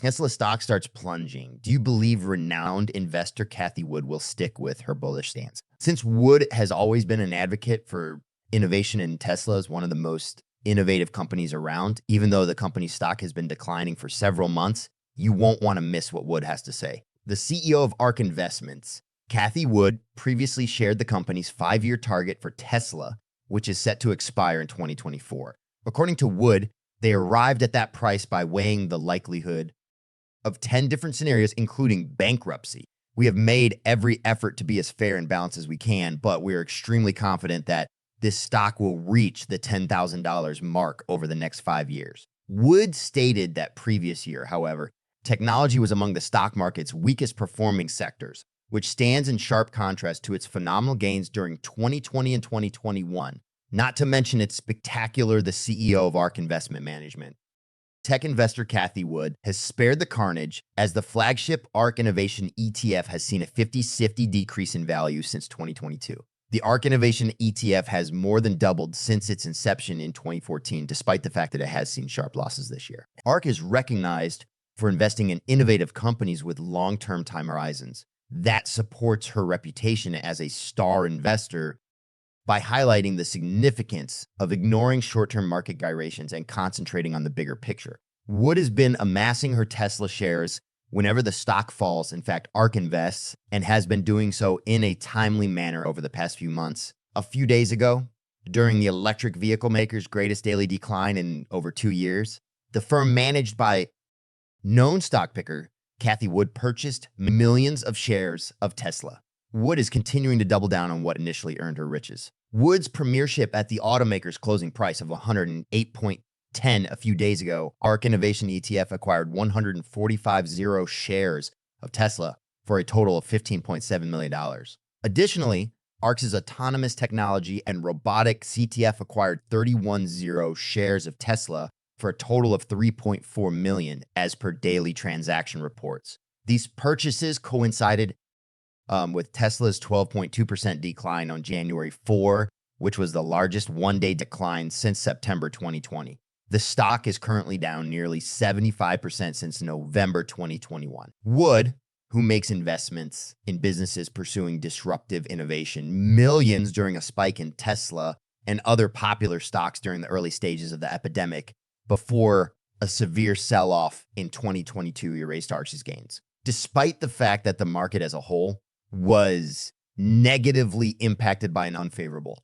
Tesla stock starts plunging. Do you believe renowned investor Cathie Wood will stick with her bullish stance? Since Wood has always been an advocate for innovation, and Tesla is one of the most innovative companies around, even though the company's stock has been declining for several months, you won't want to miss what Wood has to say. The CEO of ARK Investments, Cathie Wood, previously shared the company's 5-year target for Tesla, which is set to expire in 2024. According to Wood, they arrived at that price by weighing the likelihood of 10 different scenarios, including bankruptcy. We have made every effort to be as fair and balanced as we can, but we're extremely confident that this stock will reach the $10,000 mark over the next 5 years. Wood stated that previous year, however, technology was among the stock market's weakest performing sectors, which stands in sharp contrast to its phenomenal gains during 2020 and 2021, not to mention its spectacular the CEO of ARK Investment Management. Tech investor Cathie Wood has spared the carnage as the flagship ARK Innovation ETF has seen a 50-50 decrease in value since 2022. The ARK Innovation ETF has more than doubled since its inception in 2014, despite the fact that it has seen sharp losses this year. ARK is recognized for investing in innovative companies with long-term time horizons. That supports her reputation as a star investor by highlighting the significance of ignoring short-term market gyrations and concentrating on the bigger picture. Wood has been amassing her Tesla shares whenever the stock falls. In fact, ARK invests and has been doing so in a timely manner over the past few months. A few days ago, during the electric vehicle maker's greatest daily decline in over 2 years, the firm managed by known stock picker Cathie Wood purchased millions of shares of Tesla. Wood is continuing to double down on what initially earned her riches. Wood's premiership at the automaker's closing price of 108.10 a few days ago, ARK Innovation ETF acquired 145,000 shares of Tesla for a total of $15.7 million. Additionally, ARK's autonomous technology and robotic CTF acquired 31,000 shares of Tesla for a total of $3.4 million as per daily transaction reports. These purchases coincided with Tesla's 12.2% decline on January 4, which was the largest one-day decline since September 2020. The stock is currently down nearly 75% since November 2021. Wood, who makes investments in businesses pursuing disruptive innovation, millions during a spike in Tesla and other popular stocks during the early stages of the epidemic before a severe sell-off in 2022 erased ARK's gains. Despite the fact that the market as a whole was negatively impacted by an unfavorable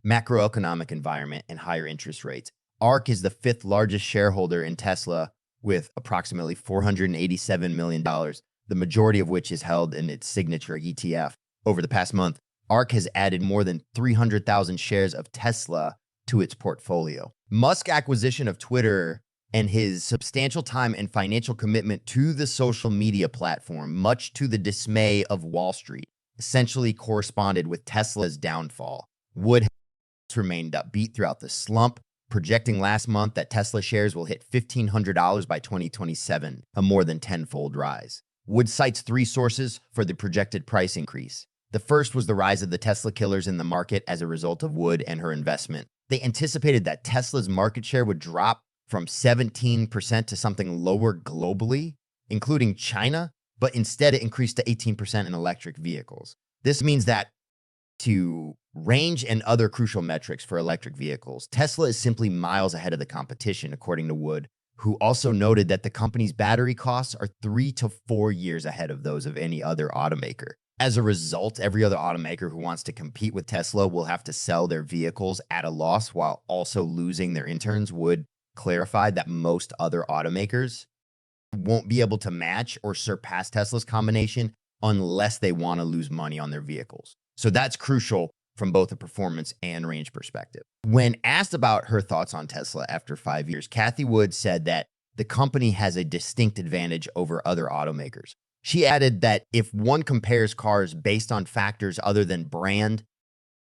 macroeconomic environment and higher interest rates, ARK is the 5th largest shareholder in Tesla with approximately $487 million, the majority of which is held in its signature ETF. Over the past month, ARK has added more than 300,000 shares of Tesla to its portfolio. Musk's acquisition of Twitter and his substantial time and financial commitment to the social media platform, much to the dismay of Wall Street, essentially corresponded with Tesla's downfall. Wood has remained upbeat throughout the slump, projecting last month that Tesla shares will hit $1,500 by 2027, a more than tenfold rise. Wood cites 3 sources for the projected price increase. The first was the rise of the Tesla killers in the market as a result of Wood and her investment. They anticipated that Tesla's market share would drop from 17% to something lower globally, including China, but instead it increased to 18% in electric vehicles. This means that to range and other crucial metrics for electric vehicles, Tesla is simply miles ahead of the competition, according to Wood, who also noted that the company's battery costs are 3 to 4 years ahead of those of any other automaker. As a result, every other automaker who wants to compete with Tesla will have to sell their vehicles at a loss while also losing their interns. Wood clarified that most other automakers won't be able to match or surpass Tesla's combination unless they want to lose money on their vehicles. So that's crucial from both a performance and range perspective. When asked about her thoughts on Tesla after 5 years, Cathie Wood said that the company has a distinct advantage over other automakers. She added that if one compares cars based on factors other than brand,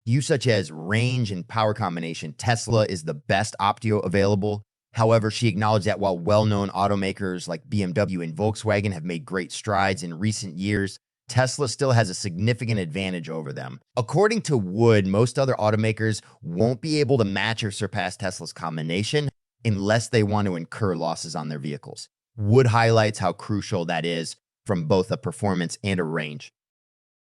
use such as range and power combination, Tesla is the best optio available. However, she acknowledged that while well-known automakers like BMW and Volkswagen have made great strides in recent years, Tesla still has a significant advantage over them. According to Wood, most other automakers won't be able to match or surpass Tesla's combination unless they want to incur losses on their vehicles. Wood highlights how crucial that is from both a performance and a range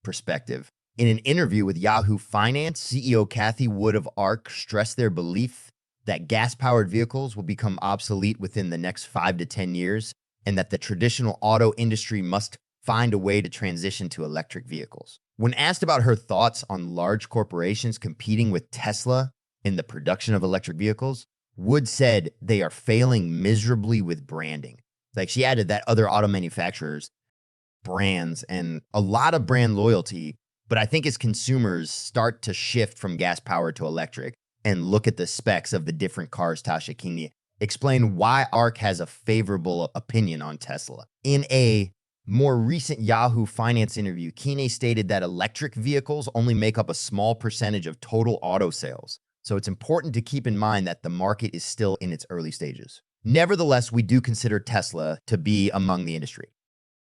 perspective. In an interview with Yahoo Finance, CEO Cathie Wood of ARK stressed their belief that gas-powered vehicles will become obsolete within the next 5 to 10 years, and that the traditional auto industry must find a way to transition to electric vehicles. When asked about her thoughts on large corporations competing with Tesla in the production of electric vehicles, Wood said they are failing miserably with branding. Like, she added that other auto manufacturers, brands, and a lot of brand loyalty, but I think as consumers start to shift from gas powered to electric and look at the specs of the different cars, Tasha Keeney explained why ARK has a favorable opinion on Tesla. In a more recent Yahoo Finance interview, Keeney stated that electric vehicles only make up a small percentage of total auto sales. So it's important to keep in mind that the market is still in its early stages. Nevertheless, we do consider Tesla to be among the industry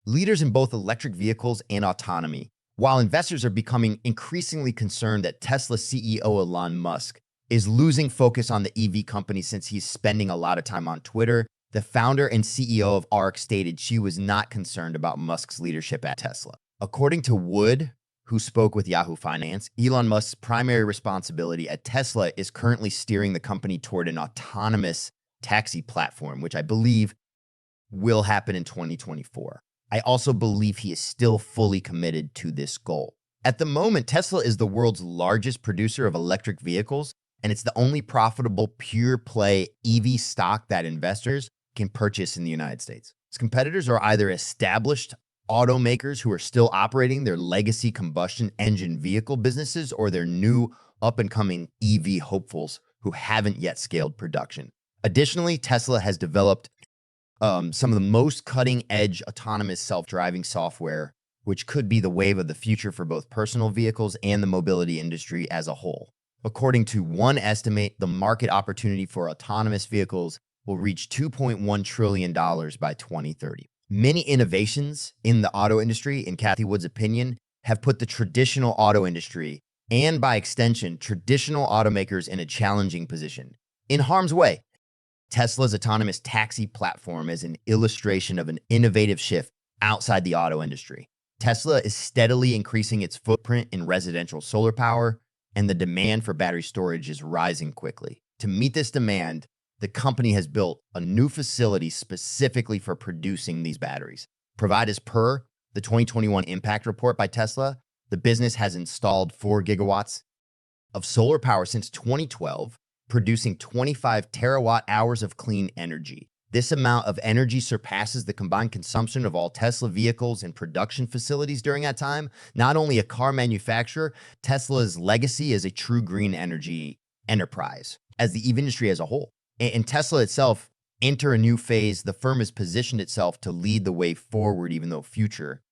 leaders in both electric vehicles and autonomy, while investors are becoming increasingly concerned that Tesla CEO Elon Musk is losing focus on the EV company since he's spending a lot of time on Twitter. The founder and CEO of ARK stated she was not concerned about Musk's leadership at Tesla. According to Wood, who spoke with Yahoo Finance, Elon Musk's primary responsibility at Tesla is currently steering the company toward an autonomous taxi platform, which I believe will happen in 2024. I also believe he is still fully committed to this goal. At the moment, Tesla is the world's largest producer of electric vehicles, and it's the only profitable pure play EV stock that investors can purchase in the United States. Its competitors are either established automakers who are still operating their legacy combustion engine vehicle businesses, or their new up-and-coming EV hopefuls who haven't yet scaled production. Additionally, Tesla has developed some of the most cutting-edge autonomous self-driving software, which could be the wave of the future for both personal vehicles and the mobility industry as a whole. According to one estimate, the market opportunity for autonomous vehicles will reach $2.1 trillion by 2030. Many innovations in the auto industry, in Cathie Wood's opinion, have put the traditional auto industry, and by extension, traditional automakers, in a challenging position, in harm's way. Tesla's autonomous taxi platform is an illustration of an innovative shift outside the auto industry. Tesla is steadily increasing its footprint in residential solar power, and the demand for battery storage is rising quickly. To meet this demand, the company has built a new facility specifically for producing these batteries. Provided as per the 2021 impact report by Tesla, the business has installed 4 gigawatts of solar power since 2012, producing 25 terawatt hours of clean energy. This amount of energy surpasses the combined consumption of all Tesla vehicles and production facilities during that time. Not only a car manufacturer, Tesla's legacy is a true green energy enterprise as the EV industry as a whole. And Tesla itself enter a new phase. The firm has positioned itself to lead the way forward, even though future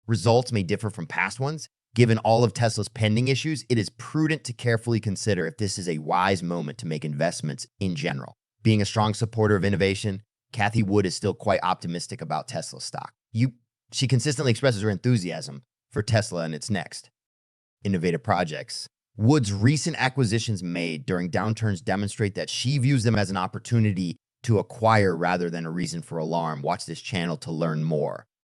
results may differ from past ones. Given all of Tesla's pending issues, it is prudent to carefully consider if this is a wise moment to make investments in general. Being a strong supporter of innovation, Cathie Wood is still quite optimistic about Tesla stock. She consistently expresses her enthusiasm for Tesla and its next innovative projects. Wood's recent acquisitions made during downturns demonstrate that she views them as an opportunity to acquire rather than a reason for alarm. Watch this channel to learn more.